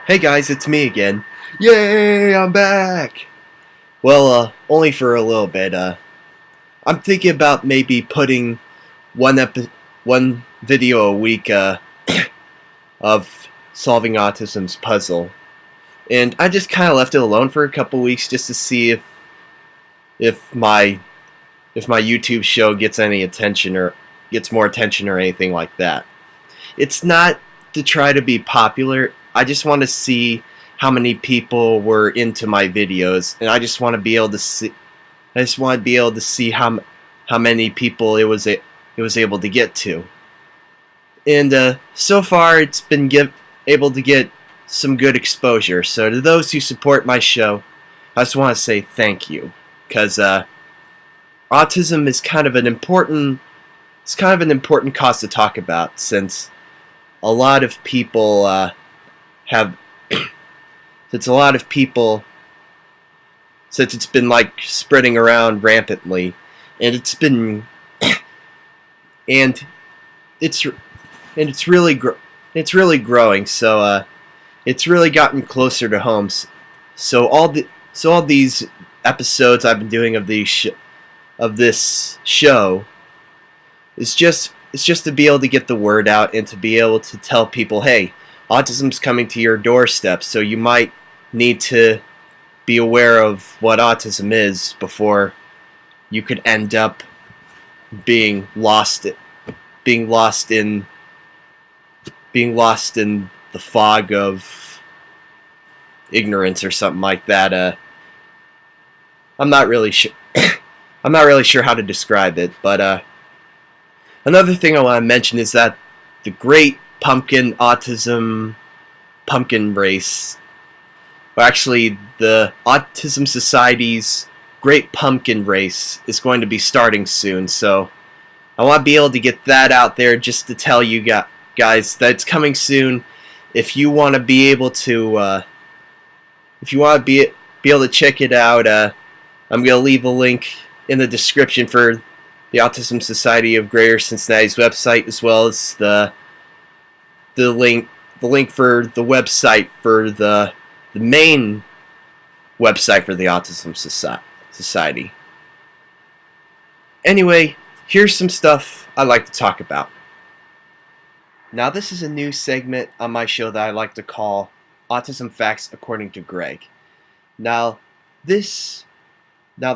Hey guys, it's me again. Yay, I'm back! Well, only for a little bit. I'm thinking about maybe putting one video a week, of solving Autism's puzzle. And I just kind of left it alone for a couple weeks just to see if my if my YouTube show gets any attention or gets more attention or anything like that. It's not to try to be popular. I just want to see how many people were into my videos, and I just want to be able to see. I just want to be able to see how many people it was able to get to. And so far, it's been able to get some good exposure. So to those who support my show, I just want to say thank you, because autism is kind of an important. It's kind of an important cause to talk about, since a lot of people have since a lot of people since it's been like spreading around rampantly, and and it's it's really growing, so it's really gotten closer to home. So all these episodes I've been doing of this show it's just to be able to get the word out and to be able to tell people, hey, autism's coming to your doorstep, so you might need to be aware of what autism is before you could end up being lost being lost in the fog of ignorance or something like that. I'm not really sure I'm not really sure how to describe it, but another thing I want to mention is that the Great Pumpkin Autism Pumpkin Race, or actually the Autism Society's Great Pumpkin Race, is going to be starting soon. So I want to be able to get that out there just to tell you guys that it's coming soon. If you want to be able to, be able to check it out, I'm going to leave a link in the description for the Autism Society of Greater Cincinnati's website, as well as the link for the website for the main website for the Autism Society. Anyway, here's some stuff I like to talk about. Now, this is a new segment on my show that I like to call Autism Facts According to Greg. Now, the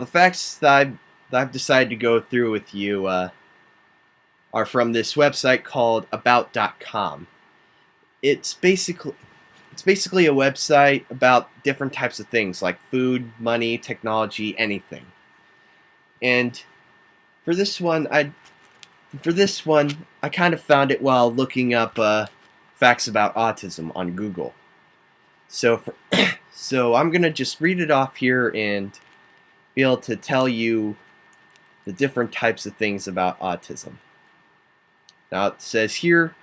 facts that I've decided to go through with you are from this website called about.com. It's basically a website about different types of things like food, money, technology, anything. And for this one, I kind of found it while looking up facts about autism on Google. So so I'm gonna just read it off here and be able to tell you the different types of things about autism. Now it says here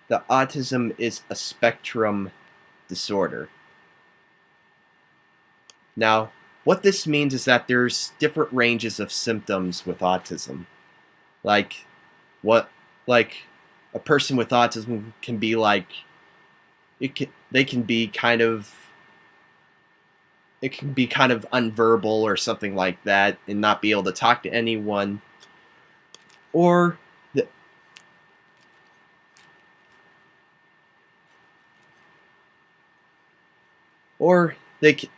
that autism is a spectrum disorder. Now, what this means is that there's different ranges of symptoms with autism. Like a person with autism can be like, they can be kind of unverbal or something like that, and not be able to talk to anyone, or they can,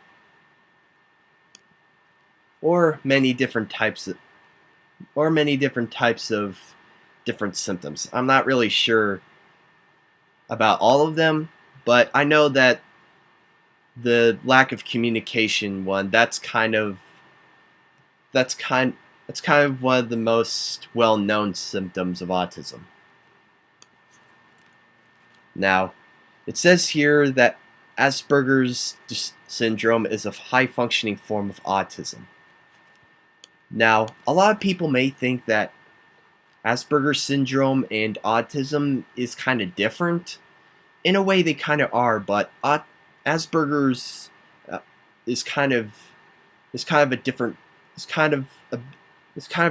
or many different types of different symptoms. I'm not really sure about all of them, but I know that the lack of communication one, that's kind of one of the most well-known symptoms of autism. Now, it says here that Asperger's syndrome is a high-functioning form of autism. Now, a lot of people may think that Asperger's syndrome and autism is kind of different. In a way, they kind of are, but Asperger's is kind of a different. It's kind of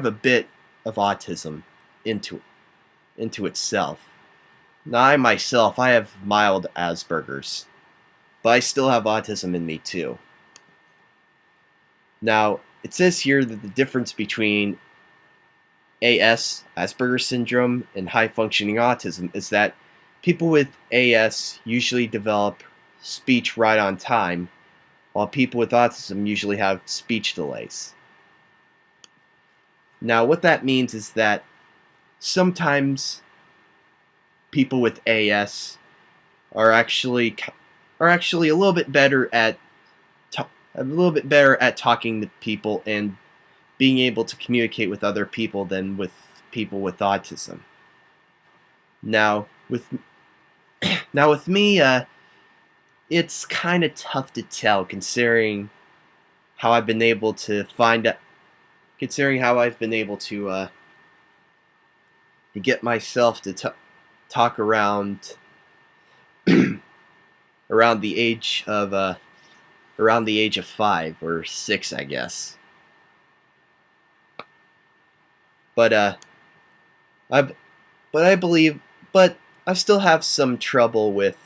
a bit of autism into itself. Now, I myself, I have mild Asperger's. but I still have autism in me too. Now, it says here that the difference between AS, Asperger's syndrome, and high-functioning autism is that people with AS usually develop speech right on time, while people with autism usually have speech delays. Now, what that means is that sometimes people with AS are actually a little bit better at talking to people and being able to communicate with other people than with people with autism. Now, with me, it's kind of tough to tell considering how I've been able to to get myself to talk around around the age of 5 or 6, I guess. But I but I believe but I still have some trouble with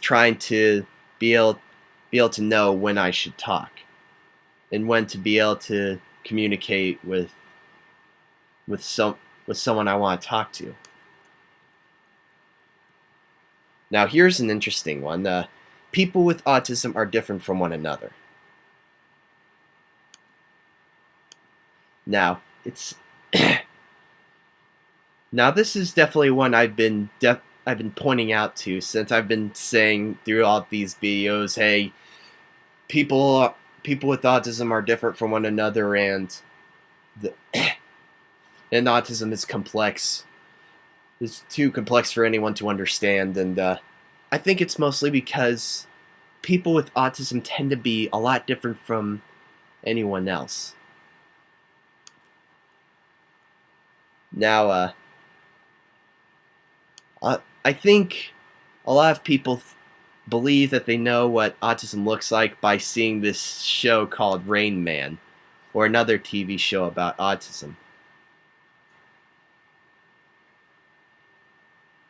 trying to be able to know when I should talk and when to be able to communicate with someone I want to talk to. Now, here's an interesting one. People with autism are different from one another. Now, now this is definitely one I've been pointing out to since I've been saying throughout these videos, hey, people with autism are different from one another, and and autism is complex. It's too complex for anyone to understand, and I think it's mostly because people with autism tend to be a lot different from anyone else. Now, I think a lot of people believe that they know what autism looks like by seeing this show called Rain Man, or another TV show about autism.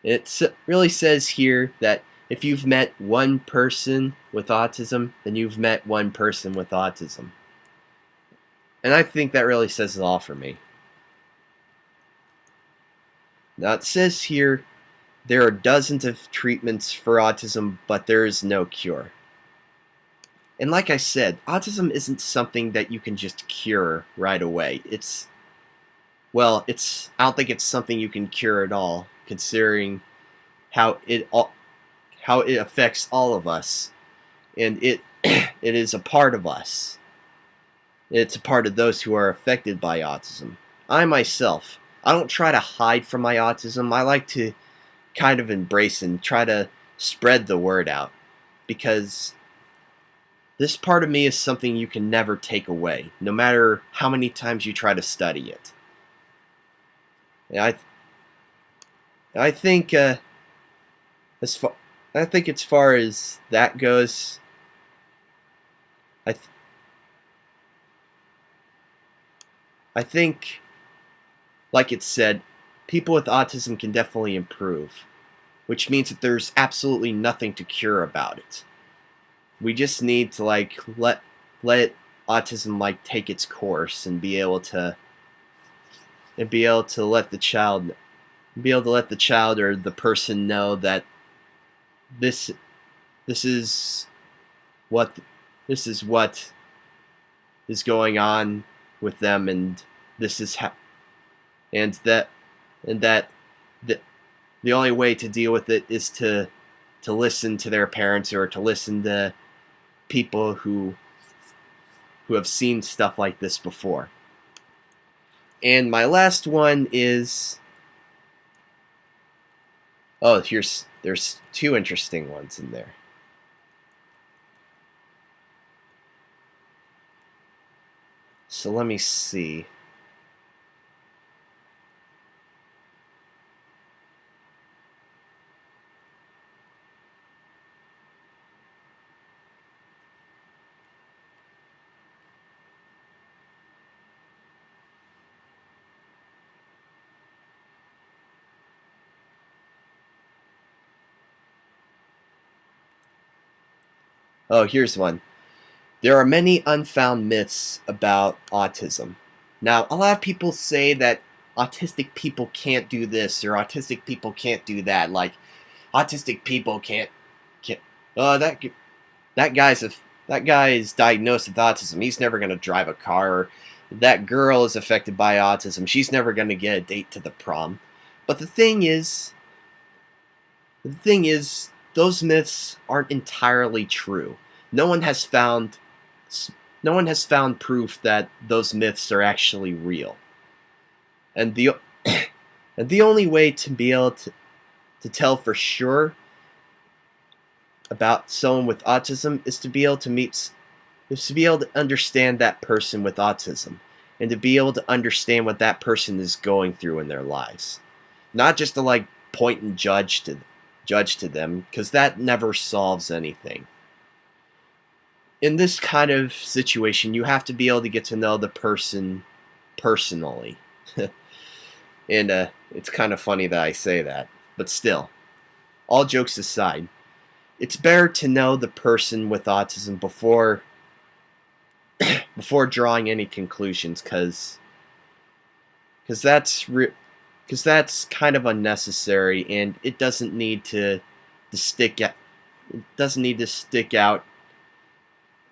It really says here that if you've met one person with autism, then you've met one person with autism. And I think that really says it all for me. Now, it says here there are dozens of treatments for autism, but there is no cure. And like I said, autism isn't something that you can just cure right away. I don't think it's something you can cure at all, considering how it affects all of us, and it it is a part of us. It's a part of those who are affected by autism. I myself, I don't try to hide from my autism. I like to kind of embrace and try to spread the word out, because this part of me is something you can never take away, no matter how many times you try to study it. And I think as far as that goes, I th I think, like it said, people with autism can definitely improve, which means that there's absolutely nothing to cure about it. We just need to let autism take its course and be able to let the child or the person know that this is what is going on with them, and this is and that the, the only way to deal with it is to listen to their parents, or to listen to people who have seen stuff like this before. And my last one is, there's two interesting ones in there. So let me see. Oh, here's one. There are many unfound myths about autism. Now, a lot of people say that autistic people can't do this or autistic people can't do that. Like, autistic people can't. Oh, that guy is diagnosed with autism. He's never gonna drive a car. Or that girl is affected by autism. She's never gonna get a date to the prom. But the thing is, those myths aren't entirely true. No one has found proof that those myths are actually real. And the and the only way to be able to tell for sure about someone with autism is to be able to understand that person with autism and to be able to understand what that person is going through in their lives. Not just to like point and judge to them, because that never solves anything. In this kind of situation, you have to be able to get to know the person personally. And it's kind of funny that I say that, but still, all jokes aside, it's better to know the person with autism before drawing any conclusions, because that's kind of unnecessary, and it doesn't need to stick out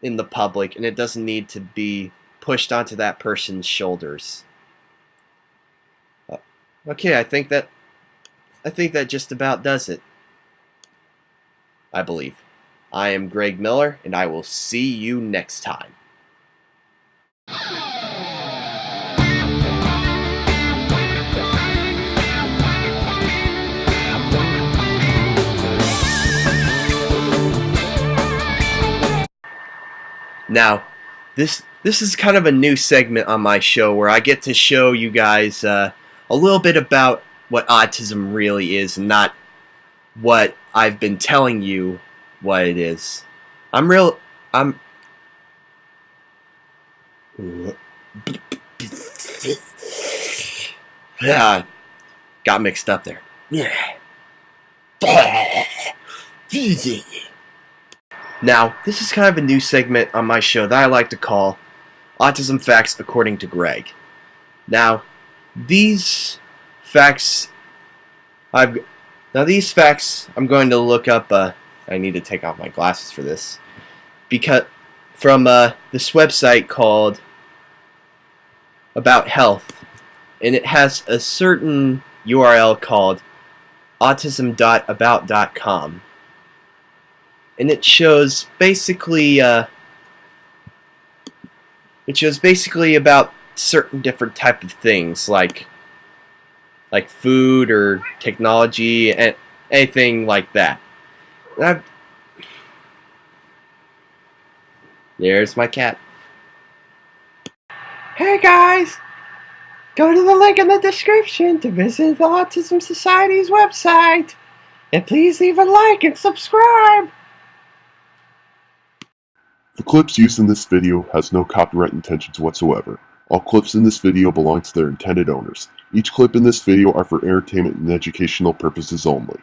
in the public, and it doesn't need to be pushed onto that person's shoulders. Okay, I think that just about does it. I believe. I am Greg Miller, and I will see you next time. Now, this is kind of a new segment on my show where I get to show you guys a little bit about what autism really is, and not what I've been telling you what it is. Yeah, got mixed up there. Yeah. Now, this is kind of a new segment on my show that I like to call Autism Facts According to Greg. Now, these facts I'm going to look up. I need to take off my glasses for this, because from this website called About Health, and it has a certain URL called autism.about.com, and it shows basically about certain different type of things like food or technology and anything like that. There's my cat. Hey guys! Go to the link in the description to visit the Autism Society's website. And please leave a like and subscribe! The clips used in this video has no copyright intentions whatsoever. All clips in this video belong to their intended owners. Each clip in this video are for entertainment and educational purposes only.